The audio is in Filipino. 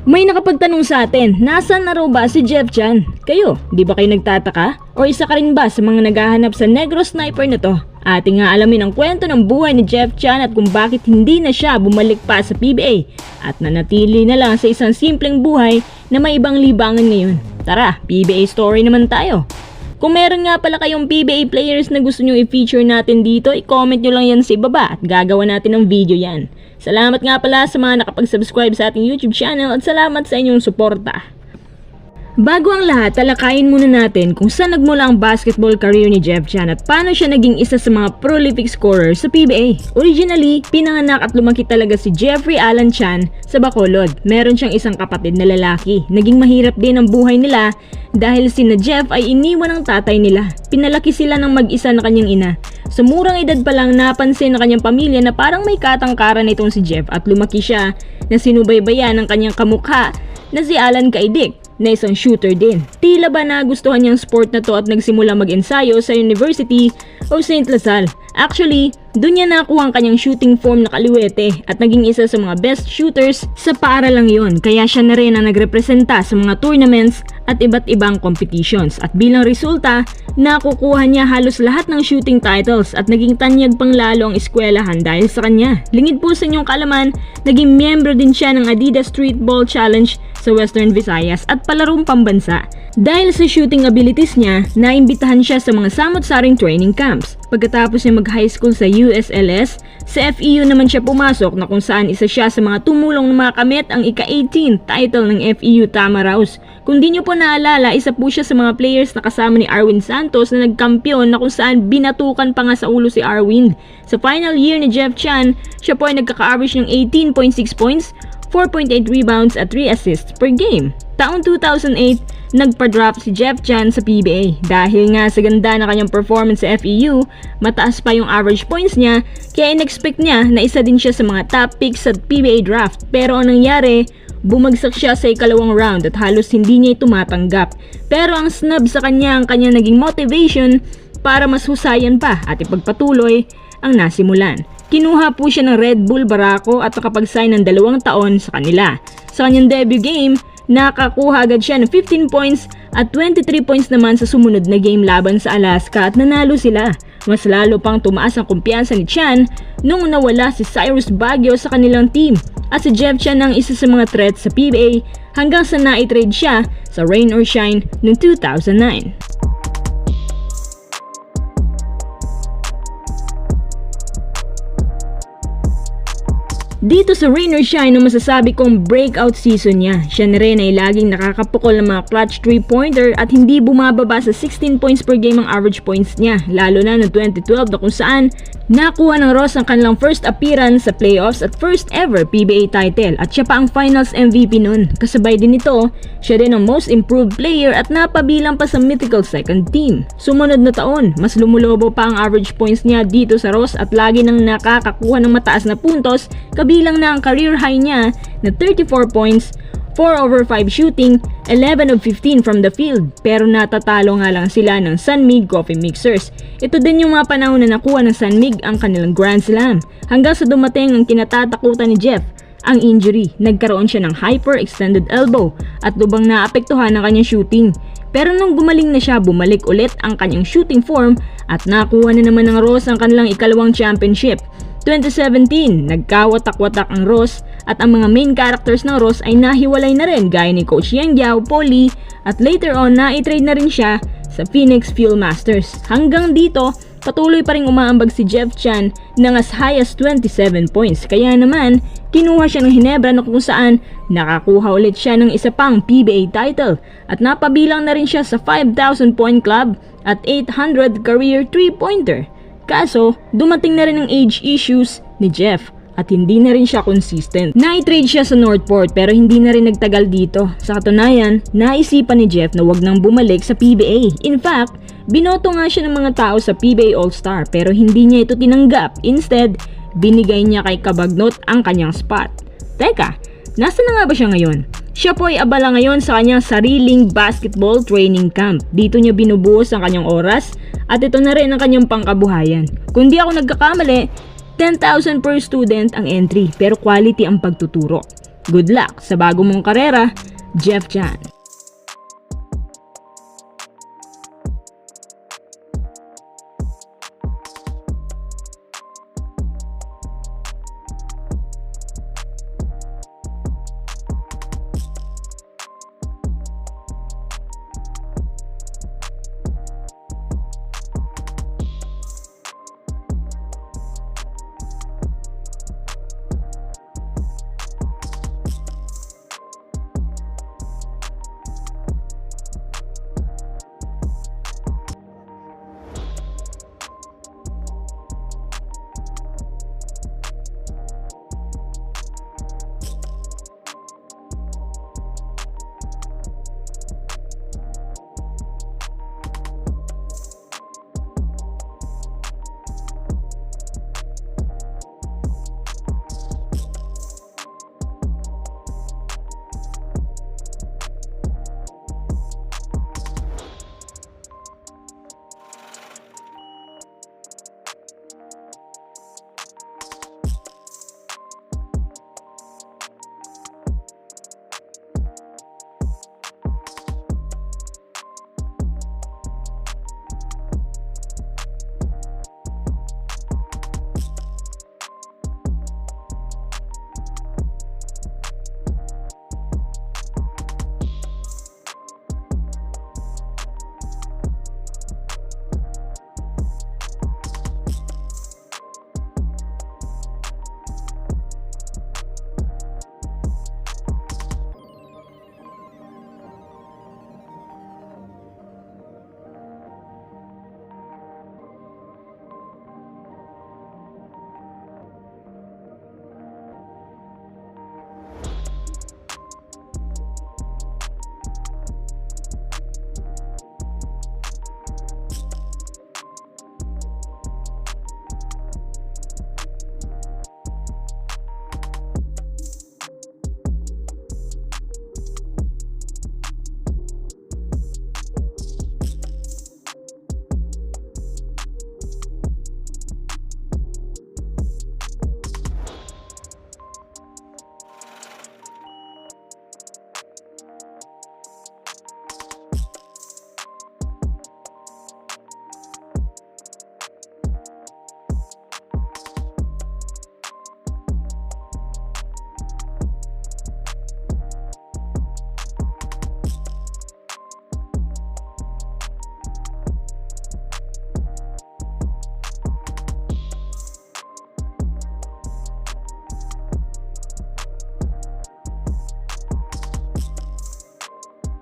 May nakapagtanong sa atin, nasaan na raw ba si Jeff Chan? Kayo, di ba kayo nagtataka? O isa ka rin ba sa mga naghahanap sa Negro Sniper na to? Ating nga alamin ang kwento ng buhay ni Jeff Chan at kung bakit hindi na siya bumalik pa sa PBA at nanatili na lang sa isang simpleng buhay na may ibang libangan ngayon. Tara, PBA story naman tayo. Kung meron nga pala kayong PBA players na gusto nyo i-feature natin dito, i-comment nyo lang yan sa ibaba at gagawa natin ng video yan. Salamat nga pala sa mga nakapag-subscribe sa ating YouTube channel at salamat sa inyong suporta. Bago ang lahat, talakayin muna natin kung saan nagmula ang basketball career ni Jeff Chan at paano siya naging isa sa mga prolific scorers sa PBA. Originally, pinanganak at lumaki talaga si Jeffrey Alan Chan sa Bacolod. Meron siyang isang kapatid na lalaki. Naging mahirap din ang buhay nila dahil sina Jeff ay iniwan ng tatay nila. Pinalaki sila ng mag-isa na kanyang ina. Sa murang edad pa lang napansin ng kanyang pamilya na parang may katangkaran itong si Jeff at lumaki siya na sinubaybayan ng kanyang kamukha na si Alan Kaidik na isang shooter din. Tila ba nagustuhan niyang sport na to at nagsimula mag-ensayo sa University of St. Lasal. Actually, doon niya nakuha ang kanyang shooting form na kaliwete at naging isa sa mga best shooters sa paaralang yon. Kaya siya na rin ang nagrepresenta sa mga tournaments at iba't ibang competitions. At bilang resulta, nakukuha niya halos lahat ng shooting titles at naging tanyag pang lalo ang eskwelahan dahil sa kanya. Lingid po sa inyong kalaman, naging miyembro din siya ng Adidas Streetball Challenge sa Western Visayas at palarong pambansa. Dahil sa shooting abilities niya, naimbitahan siya sa mga samot-saring training camps. Pagkatapos niya mag-high school sa USLS, sa FEU naman siya pumasok na kung saan isa siya sa mga tumulong na makamit ang ika-18 title ng FEU Tamaraws. Kung di nyo po naalala, isa po siya sa mga players na kasama ni Arwin Santos na nagkampiyon na kung saan binatukan pa nga sa ulo si Arwin. Sa final year ni Jeff Chan, siya po ay nagkaka-average ng 18.6 points, 4.8 rebounds at 3 assists per game. Taong 2008, nagpa-drop si Jeff Chan sa PBA. Dahil nga sa ganda ng kanyang performance sa FEU, mataas pa yung average points niya, kaya in-expect niya na isa din siya sa mga top picks sa PBA draft. Pero ang nangyari, bumagsak siya sa ikalawang round at halos hindi niya ito matanggap. Pero ang snub sa kanya ang kanyang naging motivation para mas husayan pa at ipagpatuloy ang nasimulan. Kinuha po siya ng Red Bull Barako at nakapag-sign ng 2 taon sa kanila. Sa kanyang debut game, nakakuha agad siya ng 15 points at 23 points naman sa sumunod na game laban sa Alaska at nanalo sila. Mas lalo pang tumaas ang kumpiyansa ni Chan nung nawala si Cyrus Baguio sa kanilang team at si Jeff Chan ang isa sa mga threats sa PBA hanggang sa na-trade siya sa Rain or Shine noong 2009. Dito sa Rain or Shine, ang masasabi kong breakout season niya. Siya na rin ay laging nakakapukol ng mga clutch 3-pointer at hindi bumababa sa 16 points per game ang average points niya. Lalo na noong 2012 na kung saan nakuha ng Ross ang kanilang first appearance sa playoffs at first ever PBA title at siya pa ang finals MVP nun. Kasabay din ito, siya din ang most improved player at napabilang pa sa mythical second team. Sumunod na taon, mas lumulobo pa ang average points niya dito sa Ross at lagi nang nakakakuha ng mataas na puntos, kabilang na ang career high niya na 34 points, 4/5 shooting, 11 of 15 from the field. Pero natatalo nga lang sila ng Sunmig Coffee Mixers. Ito din yung mga panahon na nakuha ng Sunmig ang kanilang Grand Slam. Hanggang sa dumating ang kinatatakutan ni Jeff, ang injury. Nagkaroon siya ng hyperextended elbow at lubang naapektuhan ng kanyang shooting. Pero nung gumaling na siya, bumalik ulit ang kanyang shooting form at nakuha na naman ng Ross ang kanilang ikalawang championship. 2017, nagkawatak-watak ang Ross at ang mga main characters ng Ross ay nahiwalay na rin gaya ni Coach Yang Giao, Paulie at later on na-trade na rin siya sa Phoenix Fuel Masters. Hanggang dito, patuloy pa rin umaambag si Jeff Chan ng as high as 27 points. Kaya naman, kinuha siya ng Hinebra na kung saan nakakuha ulit siya ng isa pang PBA title at napabilang na rin siya sa 5,000 point club at 800 career 3-pointer. Kaso, dumating na rin ang age issues ni Jeff at hindi na rin siya consistent. Na-trade siya sa Northport pero hindi na rin nagtagal dito. Sa katunayan, naisipan ni Jeff na wag nang bumalik sa PBA. In fact, binoto nga siya ng mga tao sa PBA All-Star pero hindi niya ito tinanggap. Instead, binigay niya kay Cabagnot ang kanyang spot. Teka, nasa na nga ba siya ngayon? Siya po ay abala ngayon sa kanyang sariling basketball training camp. Dito niya binubuhos ang kanyang oras at ito na rin ang kanyang pangkabuhayan. Kung di ako nagkakamali, 10,000 per student ang entry pero quality ang pagtuturo. Good luck sa bago mong karera, Jeff Chan.